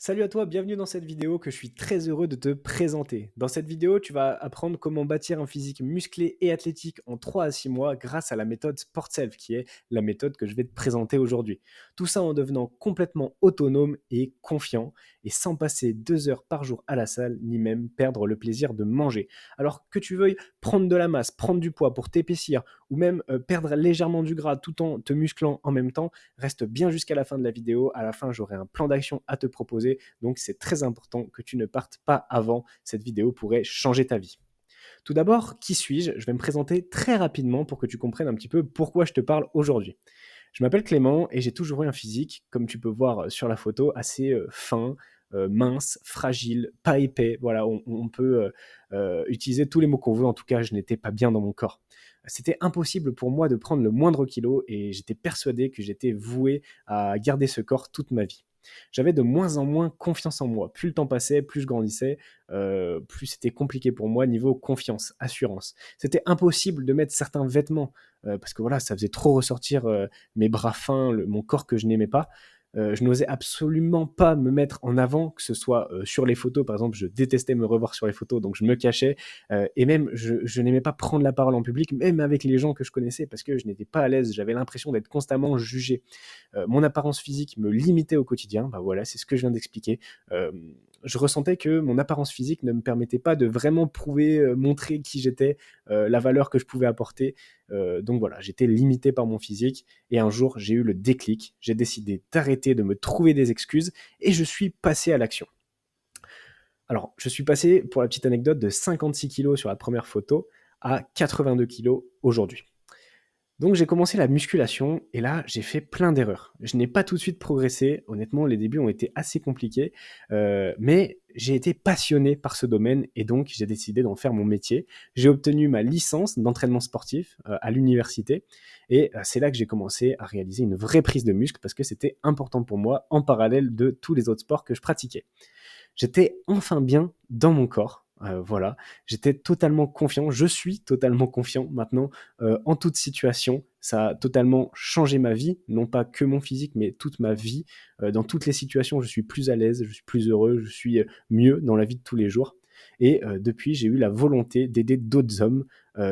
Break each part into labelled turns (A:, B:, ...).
A: Salut à toi, bienvenue dans cette vidéo que je suis très heureux de te présenter. Dans cette vidéo, tu vas apprendre comment bâtir un physique musclé et athlétique en 3 à 6 mois grâce à la méthode SportSelf, qui est la méthode que je vais te présenter aujourd'hui. Tout ça en devenant complètement autonome et confiant, et sans passer 2 heures par jour à la salle, ni même perdre le plaisir de manger. Alors que tu veuilles prendre de la masse, prendre du poids pour t'épaissir, ou même perdre légèrement du gras tout en te musclant en même temps, reste bien jusqu'à la fin de la vidéo. À la fin, j'aurai un plan d'action à te proposer, donc c'est très important que tu ne partes pas avant. Cette vidéo pourrait changer ta vie. Tout d'abord, qui suis-je? Je vais me présenter très rapidement pour que tu comprennes un petit peu pourquoi je te parle aujourd'hui. Je m'appelle Clément et j'ai toujours eu un physique, comme tu peux voir sur la photo, assez fin, mince, fragile, pas épais. Voilà, on peut utiliser tous les mots qu'on veut. En tout cas, je n'étais pas bien dans mon corps. C'était impossible pour moi de prendre le moindre kilo et j'étais persuadé que j'étais voué à garder ce corps toute ma vie. J'avais de moins en moins confiance en moi. Plus le temps passait, plus je grandissais, plus c'était compliqué pour moi niveau confiance, assurance. C'était impossible de mettre certains vêtements parce que voilà, ça faisait trop ressortir mes bras fins, mon corps que je n'aimais pas. Je n'osais absolument pas me mettre en avant, que ce soit sur les photos, par exemple, je détestais me revoir sur les photos, donc je me cachais, et même je n'aimais pas prendre la parole en public, même avec les gens que je connaissais, parce que je n'étais pas à l'aise, j'avais l'impression d'être constamment jugé. Mon apparence physique me limitait au quotidien, bah voilà, c'est ce que je viens d'expliquer. Je ressentais que mon apparence physique ne me permettait pas de vraiment prouver, montrer qui j'étais, la valeur que je pouvais apporter. Donc voilà, j'étais limité par mon physique et un jour, j'ai eu le déclic. J'ai décidé d'arrêter de me trouver des excuses et je suis passé à l'action. Alors, je suis passé, pour la petite anecdote, de 56 kilos sur la première photo à 82 kilos aujourd'hui. Donc j'ai commencé la musculation et là, j'ai fait plein d'erreurs. Je n'ai pas tout de suite progressé. Honnêtement, les débuts ont été assez compliqués, mais j'ai été passionné par ce domaine et donc j'ai décidé d'en faire mon métier. J'ai obtenu ma licence d'entraînement sportif, à l'université et c'est là que j'ai commencé à réaliser une vraie prise de muscle parce que c'était important pour moi en parallèle de tous les autres sports que je pratiquais. J'étais enfin bien dans mon corps, voilà. J'étais totalement confiant, je suis totalement confiant maintenant, en toute situation. Ça a totalement changé ma vie, non pas que mon physique, mais toute ma vie. Dans toutes les situations, je suis plus à l'aise, je suis plus heureux, je suis, mieux dans la vie de tous les jours et depuis, j'ai eu la volonté d'aider d'autres hommes.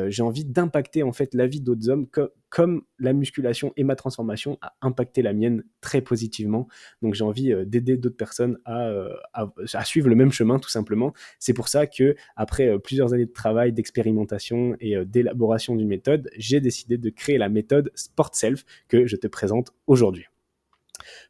A: J'ai envie d'impacter, en fait, la vie d'autres hommes comme la musculation et ma transformation a impacté la mienne très positivement. Donc j'ai envie d'aider d'autres personnes à suivre le même chemin tout simplement. C'est pour ça que après plusieurs années de travail, d'expérimentation et d'élaboration d'une méthode, j'ai décidé de créer la méthode SportSelf que je te présente aujourd'hui.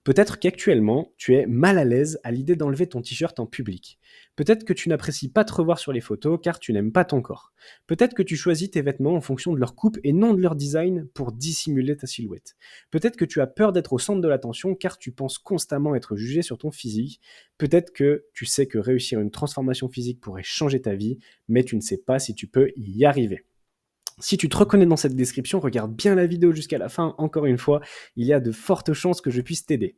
A: Peut-être qu'actuellement, tu es mal à l'aise à l'idée d'enlever ton t-shirt en public. Peut-être que tu n'apprécies pas te revoir sur les photos car tu n'aimes pas ton corps. Peut-être que tu choisis tes vêtements en fonction de leur coupe et non de leur design pour dissimuler ta silhouette. Peut-être que tu as peur d'être au centre de l'attention car tu penses constamment être jugé sur ton physique. Peut-être que tu sais que réussir une transformation physique pourrait changer ta vie, mais tu ne sais pas si tu peux y arriver. Si tu te reconnais dans cette description, regarde bien la vidéo jusqu'à la fin. Encore une fois, il y a de fortes chances que je puisse t'aider.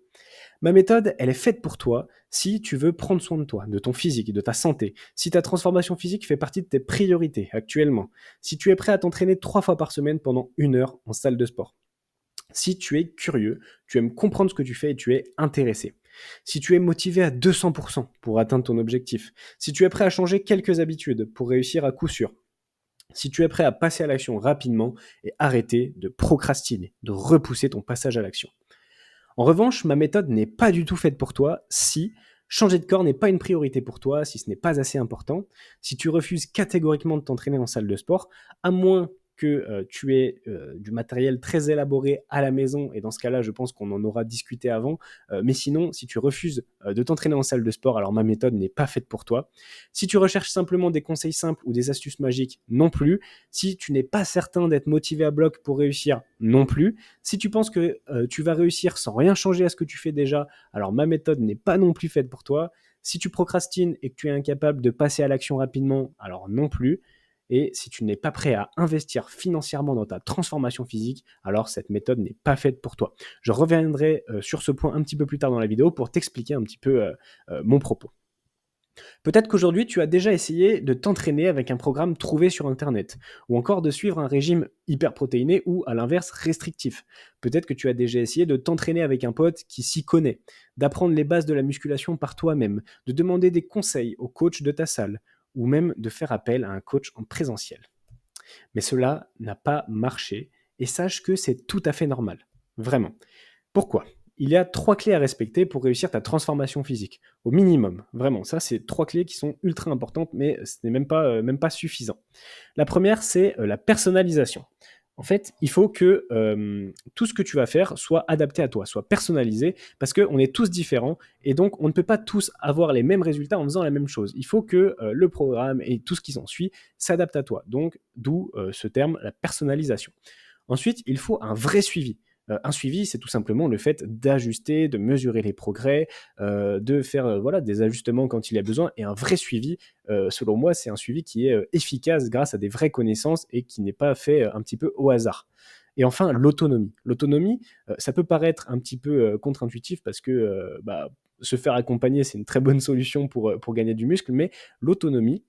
A: Ma méthode, elle est faite pour toi si tu veux prendre soin de toi, de ton physique, de ta santé, si ta transformation physique fait partie de tes priorités actuellement, si tu es prêt à t'entraîner 3 fois par semaine pendant 1 heure en salle de sport, si tu es curieux, tu aimes comprendre ce que tu fais et tu es intéressé, si tu es motivé à 200% pour atteindre ton objectif, si tu es prêt à changer quelques habitudes pour réussir à coup sûr, si tu es prêt à passer à l'action rapidement et arrêter de procrastiner, de repousser ton passage à l'action. En revanche, ma méthode n'est pas du tout faite pour toi si changer de corps n'est pas une priorité pour toi, si ce n'est pas assez important, si tu refuses catégoriquement de t'entraîner en salle de sport, à moins que tu aies du matériel très élaboré à la maison, et dans ce cas-là, je pense qu'on en aura discuté avant, mais sinon, si tu refuses de t'entraîner en salle de sport, alors ma méthode n'est pas faite pour toi. Si tu recherches simplement des conseils simples ou des astuces magiques, non plus. Si tu n'es pas certain d'être motivé à bloc pour réussir, non plus. Si tu penses que tu vas réussir sans rien changer à ce que tu fais déjà, alors ma méthode n'est pas non plus faite pour toi. Si tu procrastines et que tu es incapable de passer à l'action rapidement, alors non plus. Et si tu n'es pas prêt à investir financièrement dans ta transformation physique, alors cette méthode n'est pas faite pour toi. Je reviendrai sur ce point un petit peu plus tard dans la vidéo pour t'expliquer un petit peu mon propos. Peut-être qu'aujourd'hui, tu as déjà essayé de t'entraîner avec un programme trouvé sur Internet, ou encore de suivre un régime hyperprotéiné ou, à l'inverse, restrictif. Peut-être que tu as déjà essayé de t'entraîner avec un pote qui s'y connaît, d'apprendre les bases de la musculation par toi-même, de demander des conseils au coach de ta salle, ou même de faire appel à un coach en présentiel. Mais cela n'a pas marché, et sache que c'est tout à fait normal. Vraiment. Pourquoi? Il y a 3 clés à respecter pour réussir ta transformation physique, au minimum, vraiment. Ça, c'est 3 clés qui sont ultra importantes, mais ce n'est même pas suffisant. La première, c'est, la personnalisation. En fait, il faut que, tout ce que tu vas faire soit adapté à toi, soit personnalisé, parce qu'on est tous différents et donc on ne peut pas tous avoir les mêmes résultats en faisant la même chose. Il faut que, le programme et tout ce qui s'ensuit s'adapte à toi, donc d'où, ce terme, la personnalisation. Ensuite, il faut un vrai suivi. Un suivi, c'est tout simplement le fait d'ajuster, de mesurer les progrès, de faire, voilà, des ajustements quand il y a besoin et un vrai suivi, selon moi, c'est un suivi qui est, efficace grâce à des vraies connaissances et qui n'est pas fait, un petit peu au hasard. Et enfin, l'autonomie. L'autonomie, ça peut paraître un petit peu, contre-intuitif parce que, bah, se faire accompagner, c'est une très bonne solution pour gagner du muscle, mais l'autonomie,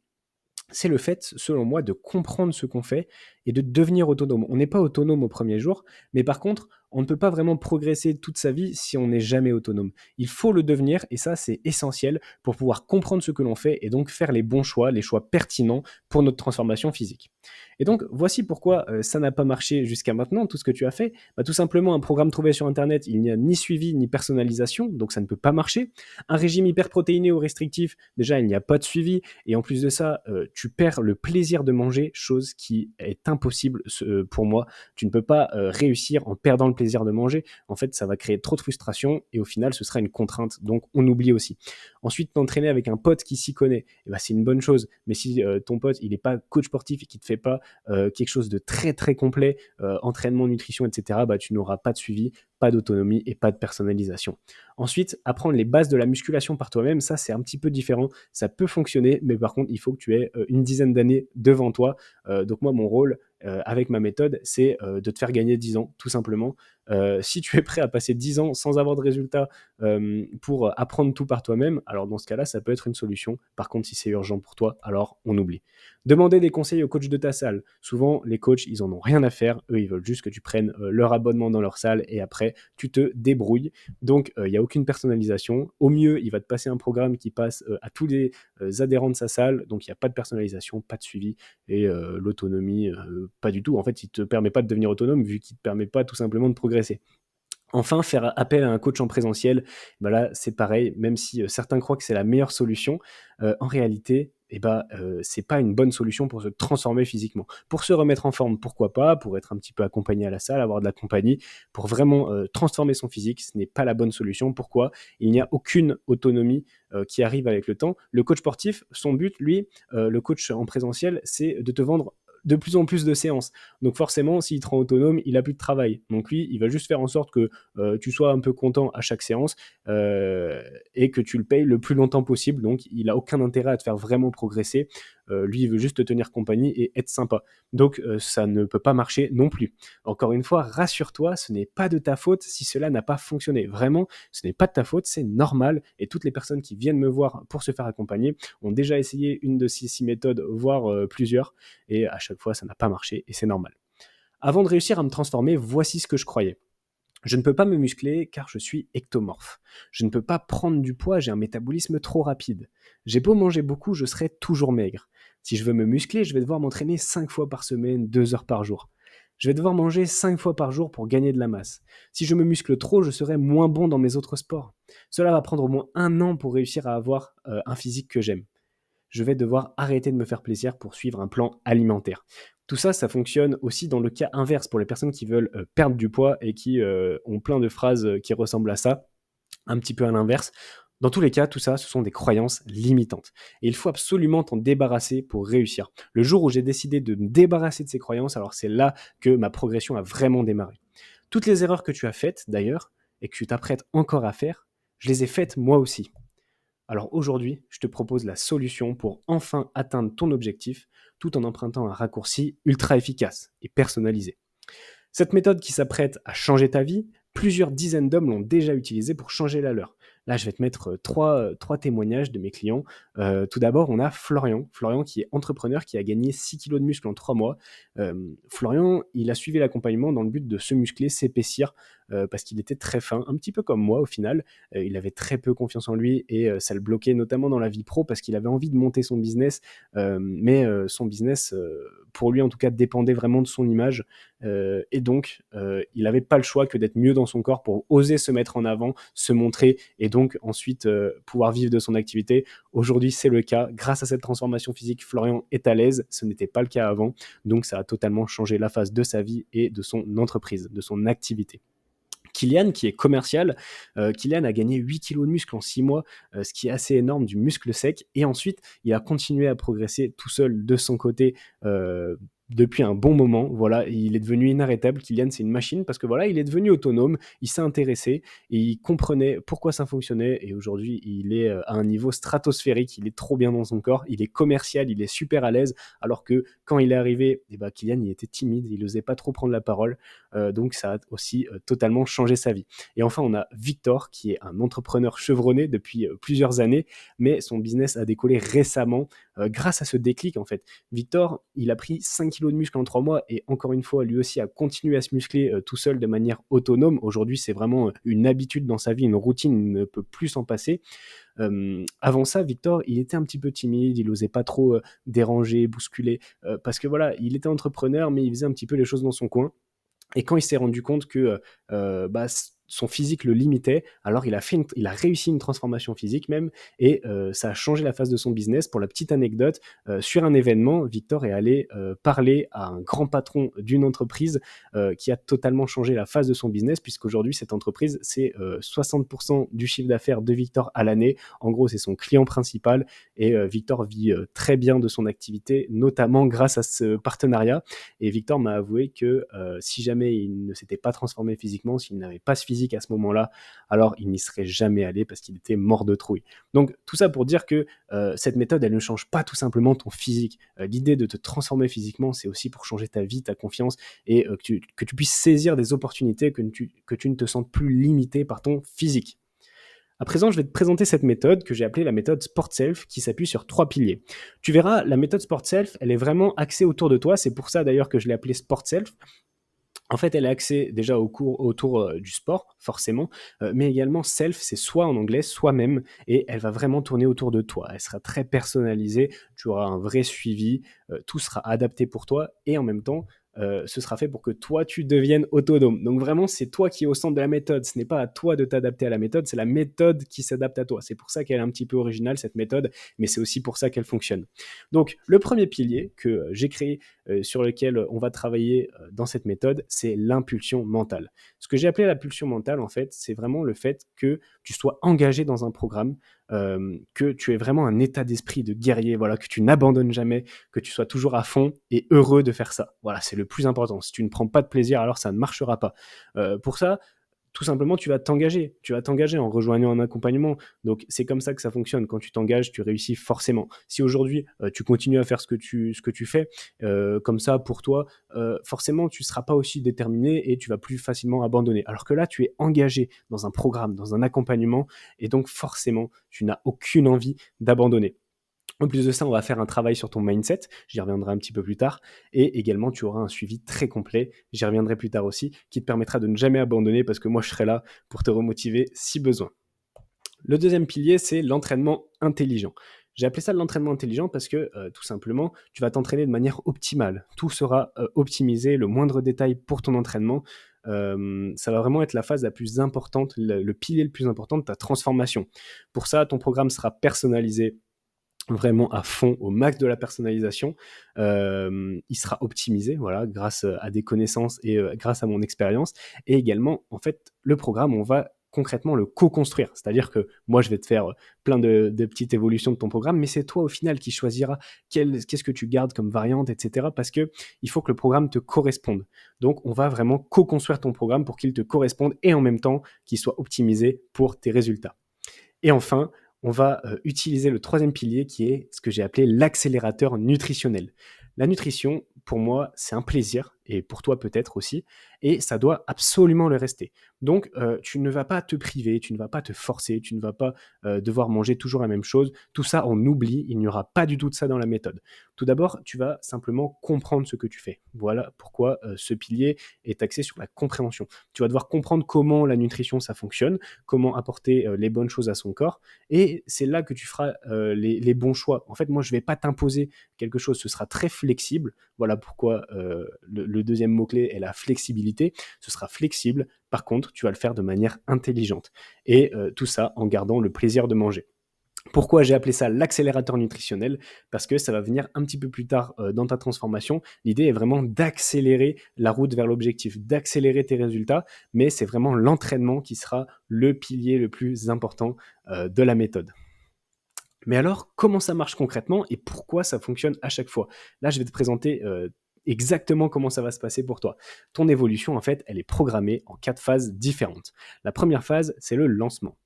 A: c'est le fait, selon moi, de comprendre ce qu'on fait et de devenir autonome. On n'est pas autonome au premier jour, mais par contre, on ne peut pas vraiment progresser toute sa vie si on n'est jamais autonome. Il faut le devenir et ça, c'est essentiel pour pouvoir comprendre ce que l'on fait et donc faire les choix pertinents pour notre transformation physique. Et donc, voici pourquoi ça n'a pas marché jusqu'à maintenant, tout ce que tu as fait. Bah, tout simplement, un programme trouvé sur Internet, il n'y a ni suivi ni personnalisation, donc ça ne peut pas marcher. Un régime hyperprotéiné ou restrictif, déjà, il n'y a pas de suivi. Et en plus de ça, tu perds le plaisir de manger, chose qui est impossible pour moi. Tu ne peux pas réussir en perdant le plaisir de manger. En fait, ça va créer trop de frustration et au final, ce sera une contrainte. Donc, on oublie aussi. Ensuite, t'entraîner avec un pote qui s'y connaît, eh ben, c'est une bonne chose. Mais si ton pote, il n'est pas coach sportif et qu'il ne te fait pas quelque chose de très très complet, entraînement, nutrition, etc., bah, tu n'auras pas de suivi, pas d'autonomie et pas de personnalisation. Ensuite, apprendre les bases de la musculation par toi-même, ça c'est un petit peu différent, ça peut fonctionner, mais par contre, il faut que tu aies une dizaine d'années devant toi. Donc moi, mon rôle avec ma méthode, c'est de te faire gagner 10 ans, tout simplement. Si tu es prêt à passer 10 ans sans avoir de résultats pour apprendre tout par toi-même, alors dans ce cas-là, ça peut être une solution. Par contre, si c'est urgent pour toi, alors on oublie. Demander des conseils au coach de ta salle. Souvent, les coachs, ils en ont rien à faire. Eux, ils veulent juste que tu prennes leur abonnement dans leur salle et après, tu te débrouilles. Donc, il n'y a aucune personnalisation. Au mieux, il va te passer un programme qui passe à tous les adhérents de sa salle. Donc, il n'y a pas de personnalisation, pas de suivi et l'autonomie, pas du tout. En fait, il ne te permet pas de devenir autonome vu qu'il ne te permet pas tout simplement de progresser. Enfin, faire appel à un coach en présentiel, bah là, c'est pareil, même si certains croient que c'est la meilleure solution, en réalité, eh ben, c'est pas une bonne solution pour se transformer physiquement. Pour se remettre en forme, pourquoi pas, pour être un petit peu accompagné à la salle, avoir de la compagnie, pour vraiment transformer son physique, ce n'est pas la bonne solution. Pourquoi? Il n'y a aucune autonomie qui arrive avec le temps. Le coach sportif, son but, lui, le coach en présentiel, c'est de te vendre de plus en plus de séances. Donc forcément, s'il te rend autonome, il a plus de travail. Donc lui, il va juste faire en sorte que tu sois un peu content à chaque séance et que tu le payes le plus longtemps possible. Donc il a aucun intérêt à te faire vraiment progresser. Lui, il veut juste te tenir compagnie et être sympa. Donc ça ne peut pas marcher non plus. Encore une fois, rassure-toi, ce n'est pas de ta faute si cela n'a pas fonctionné. Vraiment, ce n'est pas de ta faute, c'est normal. Et toutes les personnes qui viennent me voir pour se faire accompagner ont déjà essayé une de ces 6 méthodes, voire plusieurs. Et à chaque fois, ça n'a pas marché et c'est normal. Avant de réussir à me transformer, voici ce que je croyais. Je ne peux pas me muscler car je suis ectomorphe. Je ne peux pas prendre du poids, j'ai un métabolisme trop rapide. J'ai beau manger beaucoup, je serai toujours maigre. Si je veux me muscler, je vais devoir m'entraîner 5 fois par semaine, 2 heures par jour. Je vais devoir manger 5 fois par jour pour gagner de la masse. Si je me muscle trop, je serai moins bon dans mes autres sports. Cela va prendre au moins 1 an pour réussir à avoir un physique que j'aime. Je vais devoir arrêter de me faire plaisir pour suivre un plan alimentaire. Tout ça, ça fonctionne aussi dans le cas inverse pour les personnes qui veulent perdre du poids et qui ont plein de phrases qui ressemblent à ça, un petit peu à l'inverse. Dans tous les cas, tout ça, ce sont des croyances limitantes. Et il faut absolument t'en débarrasser pour réussir. Le jour où j'ai décidé de me débarrasser de ces croyances, alors c'est là que ma progression a vraiment démarré. Toutes les erreurs que tu as faites, d'ailleurs, et que tu t'apprêtes encore à faire, je les ai faites moi aussi. Alors aujourd'hui, je te propose la solution pour enfin atteindre ton objectif tout en empruntant un raccourci ultra efficace et personnalisé. Cette méthode qui s'apprête à changer ta vie, plusieurs dizaines d'hommes l'ont déjà utilisée pour changer la leur. Là, je vais te mettre trois témoignages de mes clients. Tout d'abord, on a Florian. Florian qui est entrepreneur, qui a gagné 6 kilos de muscle en 3 mois. Florian, il a suivi l'accompagnement dans le but de se muscler, s'épaissir, parce qu'il était très fin, un petit peu comme moi au final. Il avait très peu confiance en lui et ça le bloquait notamment dans la vie pro parce qu'il avait envie de monter son business, mais son business, pour lui en tout cas, dépendait vraiment de son image. Et donc, il n'avait pas le choix que d'être mieux dans son corps pour oser se mettre en avant, se montrer et donc ensuite pouvoir vivre de son activité. Aujourd'hui, c'est le cas. Grâce à cette transformation physique, Florian est à l'aise. Ce n'était pas le cas avant. Donc, ça a totalement changé la face de sa vie et de son entreprise, de son activité. Kylian, qui est commercial, Kylian a gagné 8 kilos de muscle en 6 mois, ce qui est assez énorme, du muscle sec. Et ensuite, il a continué à progresser tout seul de son côté depuis un bon moment. Voilà, il est devenu inarrêtable. Kylian, c'est une machine parce que voilà, il est devenu autonome, il s'est intéressé et il comprenait pourquoi ça fonctionnait. Et aujourd'hui, il est à un niveau stratosphérique. Il est trop bien dans son corps. Il est commercial, il est super à l'aise. Alors que quand il est arrivé, Kylian, il était timide, il n'osait pas trop prendre la parole. Donc ça a aussi totalement changé sa vie. Et enfin, on a Victor, qui est un entrepreneur chevronné depuis plusieurs années, mais son business a décollé récemment grâce à ce déclic en fait. Victor, il a pris 5 kilos de muscle en 3 mois et encore une fois, lui aussi a continué à se muscler tout seul de manière autonome. Aujourd'hui, c'est vraiment une habitude dans sa vie, une routine, il ne peut plus s'en passer. Avant ça, Victor, il était un petit peu timide, il n'osait pas trop déranger, bousculer, parce que voilà, il était entrepreneur, mais il faisait un petit peu les choses dans son coin. Et quand il s'est rendu compte que son physique le limitait, alors il a réussi une transformation physique même, et ça a changé la face de son business. Pour la petite anecdote, sur un événement, Victor est allé parler à un grand patron d'une entreprise qui a totalement changé la face de son business, puisqu'aujourd'hui, cette entreprise, c'est 60% du chiffre d'affaires de Victor à l'année. En gros, c'est son client principal, et Victor vit très bien de son activité, notamment grâce à ce partenariat. Et Victor m'a avoué que si jamais il ne s'était pas transformé physiquement, s'il n'avait pas ce physique à ce moment-là, alors il n'y serait jamais allé parce qu'il était mort de trouille. Donc tout ça pour dire que cette méthode, elle ne change pas tout simplement ton physique. L'idée de te transformer physiquement, c'est aussi pour changer ta vie, ta confiance, et que tu puisses saisir des opportunités, que tu ne te sentes plus limité par ton physique. À présent, je vais te présenter cette méthode que j'ai appelée la méthode Sport Self, qui s'appuie sur 3 piliers. Tu verras, la méthode Sport Self, elle est vraiment axée autour de toi. C'est pour ça d'ailleurs que je l'ai appelée Sport Self. En fait, elle est axée déjà autour du sport, forcément, mais également self, c'est soi en anglais, soi-même, et elle va vraiment tourner autour de toi. Elle sera très personnalisée, tu auras un vrai suivi, tout sera adapté pour toi, et en même temps, ce sera fait pour que toi, tu deviennes autonome. Donc vraiment, c'est toi qui es au centre de la méthode. Ce n'est pas à toi de t'adapter à la méthode, c'est la méthode qui s'adapte à toi. C'est pour ça qu'elle est un petit peu originale, cette méthode, mais c'est aussi pour ça qu'elle fonctionne. Donc, le premier pilier que j'ai créé, sur lequel on va travailler dans cette méthode, c'est l'impulsion mentale. Ce que j'ai appelé la pulsion mentale, en fait, c'est vraiment le fait que tu sois engagé dans un programme, que tu aies vraiment un état d'esprit de guerrier, voilà, que tu n'abandonnes jamais, que tu sois toujours à fond et heureux de faire ça. Voilà, c'est le plus important. Si tu ne prends pas de plaisir, alors ça ne marchera pas. Pour ça, tout simplement, tu vas t'engager. Tu vas t'engager en rejoignant un accompagnement. Donc, c'est comme ça que ça fonctionne. Quand tu t'engages, tu réussis forcément. Si aujourd'hui, tu continues à faire ce que tu fais, comme ça, pour toi, forcément, tu ne seras pas aussi déterminé et tu vas plus facilement abandonner. Alors que là, tu es engagé dans un programme, dans un accompagnement, et donc forcément, tu n'as aucune envie d'abandonner. En plus de ça, on va faire un travail sur ton mindset, j'y reviendrai un petit peu plus tard, et également tu auras un suivi très complet, j'y reviendrai plus tard aussi, qui te permettra de ne jamais abandonner parce que moi je serai là pour te remotiver si besoin. Le deuxième pilier, c'est l'entraînement intelligent. J'ai appelé ça de l'entraînement intelligent parce que tout simplement, tu vas t'entraîner de manière optimale. Tout sera optimisé, le moindre détail pour ton entraînement. Ça va vraiment être la phase la plus importante, le pilier le plus important de ta transformation. Pour ça, ton programme sera personnalisé, vraiment à fond, au max de la personnalisation. Il sera optimisé, voilà, grâce à des connaissances et grâce à mon expérience. Et également, en fait, le programme, on va concrètement le co-construire. C'est-à-dire que moi, je vais te faire plein de petites évolutions de ton programme, mais c'est toi au final qui choisiras qu'est-ce que tu gardes comme variante, etc. Parce que il faut que le programme te corresponde. Donc, on va vraiment co-construire ton programme pour qu'il te corresponde et en même temps qu'il soit optimisé pour tes résultats. Et enfin, on va utiliser le troisième pilier qui est ce que j'ai appelé l'accélérateur nutritionnel. La nutrition, pour moi, c'est un plaisir et pour toi peut-être aussi, et ça doit absolument le rester. Donc, tu ne vas pas te priver, tu ne vas pas te forcer, tu ne vas pas devoir manger toujours la même chose. Tout ça, on oublie, il n'y aura pas du tout de ça dans la méthode. Tout d'abord, tu vas simplement comprendre ce que tu fais. Voilà pourquoi ce pilier est axé sur la compréhension. Tu vas devoir comprendre comment la nutrition, ça fonctionne, comment apporter les bonnes choses à son corps, et c'est là que tu feras les bons choix. En fait, moi, je ne vais pas t'imposer quelque chose, ce sera très flexible. Voilà pourquoi le deuxième mot-clé est la flexibilité. Ce sera flexible, par contre, tu vas le faire de manière intelligente. Et tout ça en gardant le plaisir de manger. Pourquoi j'ai appelé ça l'accélérateur nutritionnel? Parce que ça va venir un petit peu plus tard dans ta transformation. L'idée est vraiment d'accélérer la route vers l'objectif, d'accélérer tes résultats, mais c'est vraiment l'entraînement qui sera le pilier le plus important de la méthode. Mais alors, comment ça marche concrètement et pourquoi ça fonctionne à chaque fois? Là, je vais te présenter exactement comment ça va se passer pour toi. Ton évolution, en fait, elle est programmée en 4 phases différentes. La première phase, c'est le lancement.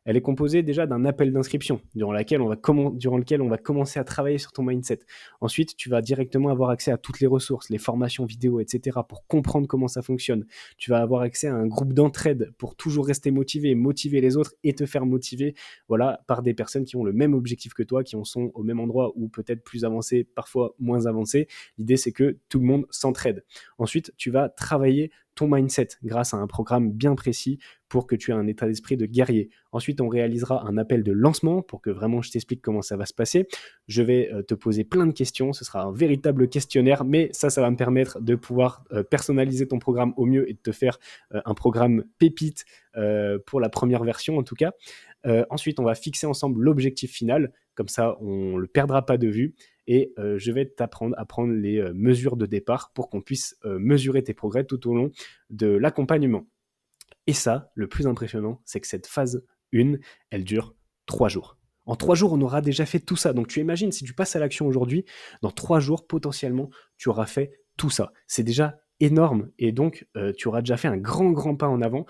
A: Elle est composée déjà d'un appel d'inscription durant lequel on va commencer à travailler sur ton mindset. Ensuite, tu vas directement avoir accès à toutes les ressources, les formations vidéo, etc. pour comprendre comment ça fonctionne. Tu vas avoir accès à un groupe d'entraide pour toujours rester motivé, motiver les autres et te faire motiver, voilà, par des personnes qui ont le même objectif que toi, qui en sont au même endroit ou peut-être plus avancés, parfois moins avancés. L'idée, c'est que tout le monde s'entraide. Ensuite, tu vas travailler ton mindset grâce à un programme bien précis pour que tu aies un état d'esprit de guerrier. Ensuite, on réalisera un appel de lancement pour que vraiment je t'explique comment ça va se passer. Je vais te poser plein de questions, ce sera un véritable questionnaire, mais ça va me permettre de pouvoir personnaliser ton programme au mieux et de te faire un programme pépite pour la première version en tout cas. Ensuite, on va fixer ensemble l'objectif final, comme ça on ne le perdra pas de vue. Et je vais t'apprendre à prendre les mesures de départ pour qu'on puisse mesurer tes progrès tout au long de l'accompagnement. Et ça, le plus impressionnant, c'est que cette phase 1, elle dure 3 jours. En 3 jours, on aura déjà fait tout ça. Donc tu imagines, si tu passes à l'action aujourd'hui, dans 3 jours, potentiellement, tu auras fait tout ça. C'est déjà énorme et donc tu auras déjà fait un grand, grand pas en avant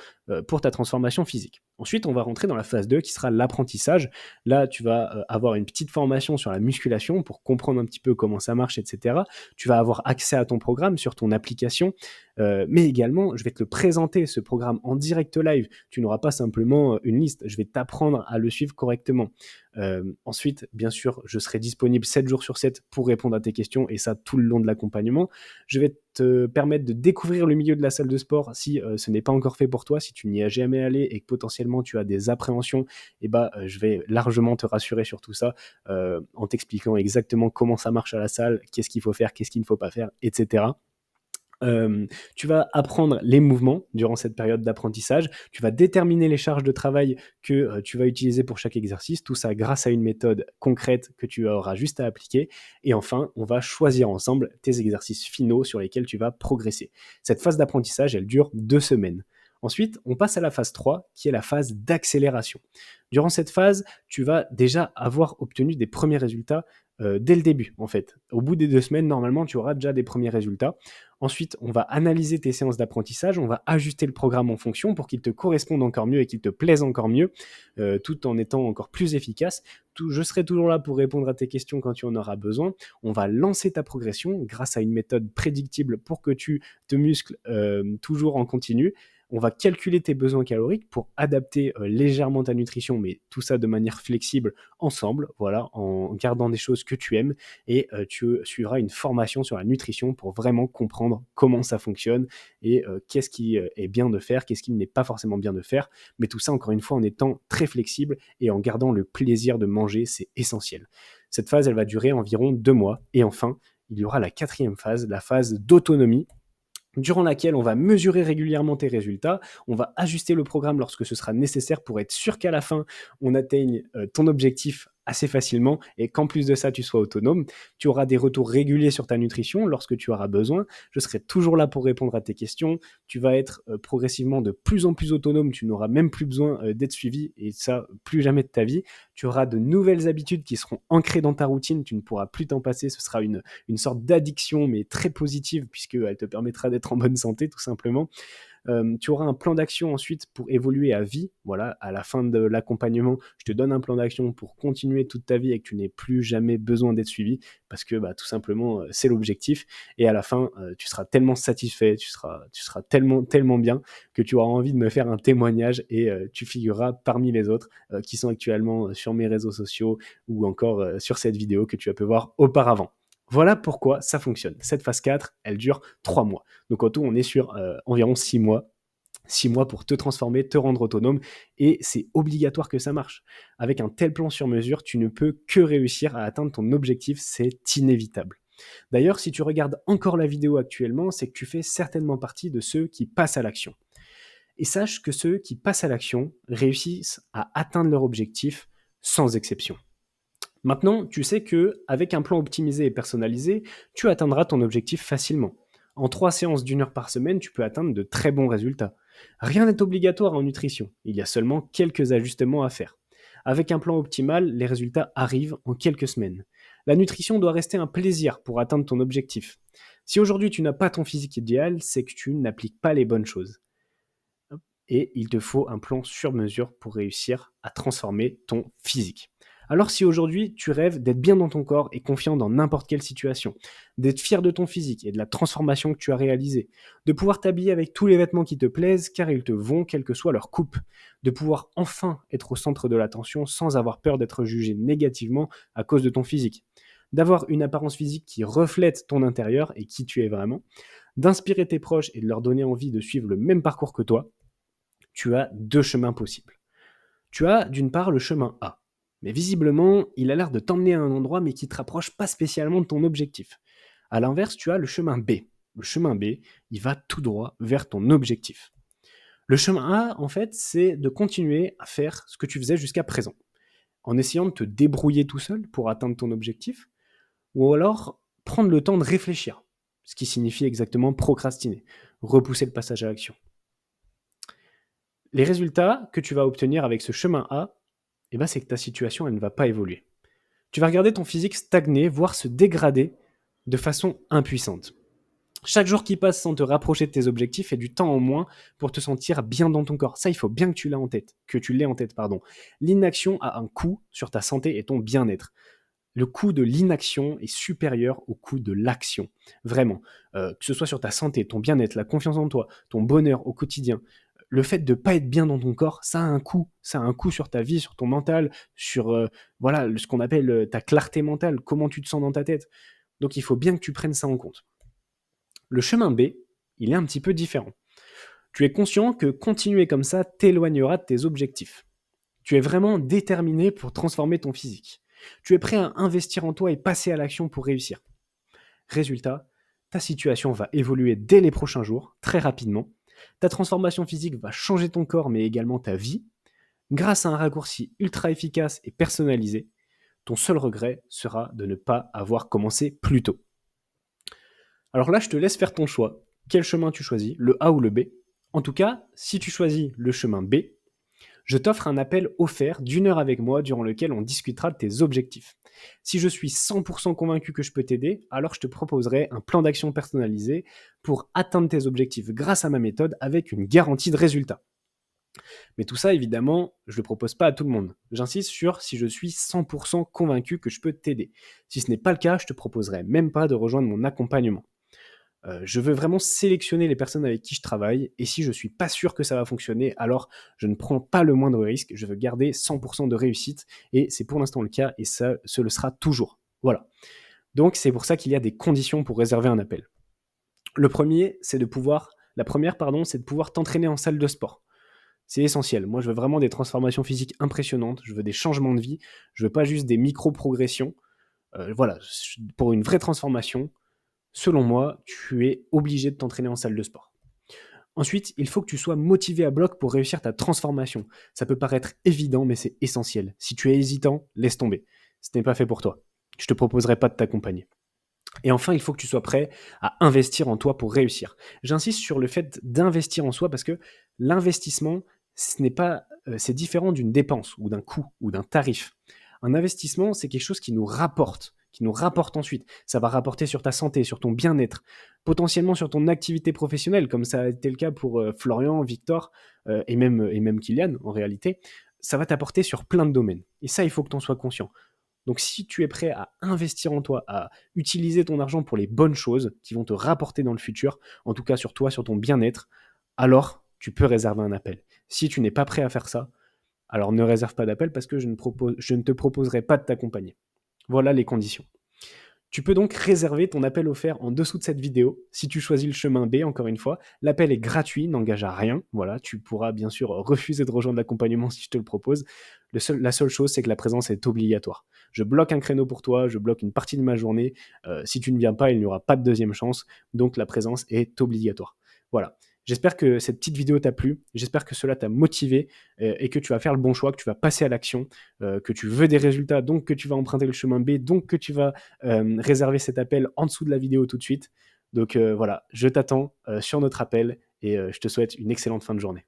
A: pour ta transformation physique. Ensuite, on va rentrer dans la phase 2 qui sera l'apprentissage. Là, tu vas avoir une petite formation sur la musculation pour comprendre un petit peu comment ça marche, etc. Tu vas avoir accès à ton programme sur ton application, mais également, je vais te le présenter, ce programme en direct live. Tu n'auras pas simplement une liste, je vais t'apprendre à le suivre correctement. Ensuite, bien sûr, je serai disponible 7 jours sur 7 pour répondre à tes questions et ça tout le long de l'accompagnement. Je vais te permettre de découvrir le milieu de la salle de sport si ce n'est pas encore fait pour toi, si tu n'y as jamais allé et que potentiellement tu as des appréhensions, je vais largement te rassurer sur tout ça en t'expliquant exactement comment ça marche à la salle, qu'est-ce qu'il faut faire, qu'est-ce qu'il ne faut pas faire, etc. Tu vas apprendre les mouvements durant cette période d'apprentissage, tu vas déterminer les charges de travail que tu vas utiliser pour chaque exercice, tout ça grâce à une méthode concrète que tu auras juste à appliquer, et enfin on va choisir ensemble tes exercices finaux sur lesquels tu vas progresser. Cette phase d'apprentissage, elle dure 2 semaines. Ensuite, on passe à la phase 3, qui est la phase d'accélération. Durant cette phase, tu vas déjà avoir obtenu des premiers résultats dès le début, en fait. Au bout des 2 semaines, normalement, tu auras déjà des premiers résultats. Ensuite, on va analyser tes séances d'apprentissage, on va ajuster le programme en fonction pour qu'il te corresponde encore mieux et qu'il te plaise encore mieux, tout en étant encore plus efficace. Je serai toujours là pour répondre à tes questions quand tu en auras besoin. On va lancer ta progression grâce à une méthode prédictible pour que tu te muscles toujours en continu. On va calculer tes besoins caloriques pour adapter légèrement ta nutrition, mais tout ça de manière flexible ensemble, voilà, en gardant des choses que tu aimes, et tu suivras une formation sur la nutrition pour vraiment comprendre comment ça fonctionne et qu'est-ce qui est bien de faire, qu'est-ce qui n'est pas forcément bien de faire, mais tout ça encore une fois en étant très flexible et en gardant le plaisir de manger, c'est essentiel. Cette phase, elle va durer environ 2 mois, et enfin, il y aura la 4e phase, la phase d'autonomie, durant laquelle on va mesurer régulièrement tes résultats, on va ajuster le programme lorsque ce sera nécessaire pour être sûr qu'à la fin, on atteigne ton objectif assez facilement et qu'en plus de ça, tu sois autonome. Tu auras des retours réguliers sur ta nutrition lorsque tu auras besoin. Je serai toujours là pour répondre à tes questions. Tu vas être progressivement de plus en plus autonome. Tu n'auras même plus besoin d'être suivi, et ça, plus jamais de ta vie. Tu auras de nouvelles habitudes qui seront ancrées dans ta routine. Tu ne pourras plus t'en passer. Ce sera une sorte d'addiction, mais très positive, puisqu'elle te permettra d'être en bonne santé, tout simplement. Tu auras un plan d'action ensuite pour évoluer à vie. Voilà, à la fin de l'accompagnement, je te donne un plan d'action pour continuer toute ta vie et que tu n'aies plus jamais besoin d'être suivi parce que tout simplement, c'est l'objectif. Et à la fin, tu seras tellement satisfait, tu seras tellement bien que tu auras envie de me faire un témoignage et tu figureras parmi les autres qui sont actuellement sur mes réseaux sociaux ou encore sur cette vidéo que tu as pu voir auparavant. Voilà pourquoi ça fonctionne. Cette phase 4, elle dure 3 mois. Donc en tout, on est sur environ 6 mois. 6 mois pour te transformer, te rendre autonome, et c'est obligatoire que ça marche. Avec un tel plan sur mesure, tu ne peux que réussir à atteindre ton objectif, c'est inévitable. D'ailleurs, si tu regardes encore la vidéo actuellement, c'est que tu fais certainement partie de ceux qui passent à l'action. Et sache que ceux qui passent à l'action réussissent à atteindre leur objectif sans exception. Maintenant, tu sais que avec un plan optimisé et personnalisé, tu atteindras ton objectif facilement. En 3 séances d'1 heure par semaine, tu peux atteindre de très bons résultats. Rien n'est obligatoire en nutrition, il y a seulement quelques ajustements à faire. Avec un plan optimal, les résultats arrivent en quelques semaines. La nutrition doit rester un plaisir pour atteindre ton objectif. Si aujourd'hui tu n'as pas ton physique idéal, c'est que tu n'appliques pas les bonnes choses. Et il te faut un plan sur mesure pour réussir à transformer ton physique. Alors si aujourd'hui tu rêves d'être bien dans ton corps et confiant dans n'importe quelle situation, d'être fier de ton physique et de la transformation que tu as réalisée, de pouvoir t'habiller avec tous les vêtements qui te plaisent car ils te vont quelle que soit leur coupe, de pouvoir enfin être au centre de l'attention sans avoir peur d'être jugé négativement à cause de ton physique, d'avoir une apparence physique qui reflète ton intérieur et qui tu es vraiment, d'inspirer tes proches et de leur donner envie de suivre le même parcours que toi, tu as 2 chemins possibles. Tu as d'une part le chemin A. Mais visiblement, il a l'air de t'emmener à un endroit mais qui ne te rapproche pas spécialement de ton objectif. À l'inverse, tu as le chemin B. Le chemin B, il va tout droit vers ton objectif. Le chemin A, en fait, c'est de continuer à faire ce que tu faisais jusqu'à présent, en essayant de te débrouiller tout seul pour atteindre ton objectif, ou alors prendre le temps de réfléchir, ce qui signifie exactement procrastiner, repousser le passage à l'action. Les résultats que tu vas obtenir avec ce chemin A, c'est que ta situation, elle ne va pas évoluer. Tu vas regarder ton physique stagner, voire se dégrader de façon impuissante. Chaque jour qui passe sans te rapprocher de tes objectifs est du temps en moins pour te sentir bien dans ton corps. Ça, il faut bien que tu l'aies en tête. L'inaction a un coût sur ta santé et ton bien-être. Le coût de l'inaction est supérieur au coût de l'action. Vraiment. Que ce soit sur ta santé, ton bien-être, la confiance en toi, ton bonheur au quotidien, le fait de ne pas être bien dans ton corps, ça a un coût. Ça a un coût sur ta vie, sur ton mental, sur ce qu'on appelle ta clarté mentale, comment tu te sens dans ta tête. Donc il faut bien que tu prennes ça en compte. Le chemin B, il est un petit peu différent. Tu es conscient que continuer comme ça t'éloignera de tes objectifs. Tu es vraiment déterminé pour transformer ton physique. Tu es prêt à investir en toi et passer à l'action pour réussir. Résultat, ta situation va évoluer dès les prochains jours, très rapidement. Ta transformation physique va changer ton corps, mais également ta vie. Grâce à un raccourci ultra efficace et personnalisé, ton seul regret sera de ne pas avoir commencé plus tôt. Alors là, je te laisse faire ton choix. Quel chemin tu choisis, le A ou le B? En tout cas, si tu choisis le chemin B, je t'offre un appel offert d'1 heure avec moi durant lequel on discutera de tes objectifs. Si je suis 100% convaincu que je peux t'aider, alors je te proposerai un plan d'action personnalisé pour atteindre tes objectifs grâce à ma méthode avec une garantie de résultat. Mais tout ça, évidemment, je ne le propose pas à tout le monde. J'insiste sur si je suis 100% convaincu que je peux t'aider. Si ce n'est pas le cas, je te proposerai même pas de rejoindre mon accompagnement. Je veux vraiment sélectionner les personnes avec qui je travaille, et si je ne suis pas sûr que ça va fonctionner, alors je ne prends pas le moindre risque, je veux garder 100% de réussite, et c'est pour l'instant le cas, et ça, ce le sera toujours. Voilà. Donc c'est pour ça qu'il y a des conditions pour réserver un appel. La première, c'est de pouvoir t'entraîner en salle de sport. C'est essentiel. Moi, je veux vraiment des transformations physiques impressionnantes, je veux des changements de vie, je veux pas juste des micro-progressions. Pour une vraie transformation, selon moi, tu es obligé de t'entraîner en salle de sport. Ensuite, il faut que tu sois motivé à bloc pour réussir ta transformation. Ça peut paraître évident, mais c'est essentiel. Si tu es hésitant, laisse tomber. Ce n'est pas fait pour toi. Je ne te proposerai pas de t'accompagner. Et enfin, il faut que tu sois prêt à investir en toi pour réussir. J'insiste sur le fait d'investir en soi parce que l'investissement, c'est différent d'une dépense ou d'un coût ou d'un tarif. Un investissement, c'est quelque chose qui nous rapporte, qui nous rapporte ensuite. Ça va rapporter sur ta santé, sur ton bien-être, potentiellement sur ton activité professionnelle, comme ça a été le cas pour Florian, Victor et même Kylian en réalité. Ça va t'apporter sur plein de domaines. Et ça, il faut que tu en sois conscient. Donc si tu es prêt à investir en toi, à utiliser ton argent pour les bonnes choses qui vont te rapporter dans le futur, en tout cas sur toi, sur ton bien-être, alors tu peux réserver un appel. Si tu n'es pas prêt à faire ça, alors ne réserve pas d'appel parce que je ne te proposerai pas de t'accompagner. Voilà les conditions. Tu peux donc réserver ton appel offert en dessous de cette vidéo. Si tu choisis le chemin B, encore une fois, l'appel est gratuit, n'engage à rien. Voilà, tu pourras bien sûr refuser de rejoindre l'accompagnement si je te le propose. La seule chose, c'est que la présence est obligatoire. Je bloque un créneau pour toi, je bloque une partie de ma journée. Si tu ne viens pas, il n'y aura pas de deuxième chance. Donc la présence est obligatoire. Voilà. J'espère que cette petite vidéo t'a plu. J'espère que cela t'a motivé et que tu vas faire le bon choix, que tu vas passer à l'action, que tu veux des résultats, donc que tu vas emprunter le chemin B, donc que tu vas réserver cet appel en dessous de la vidéo tout de suite. Donc voilà, je t'attends sur notre appel et je te souhaite une excellente fin de journée.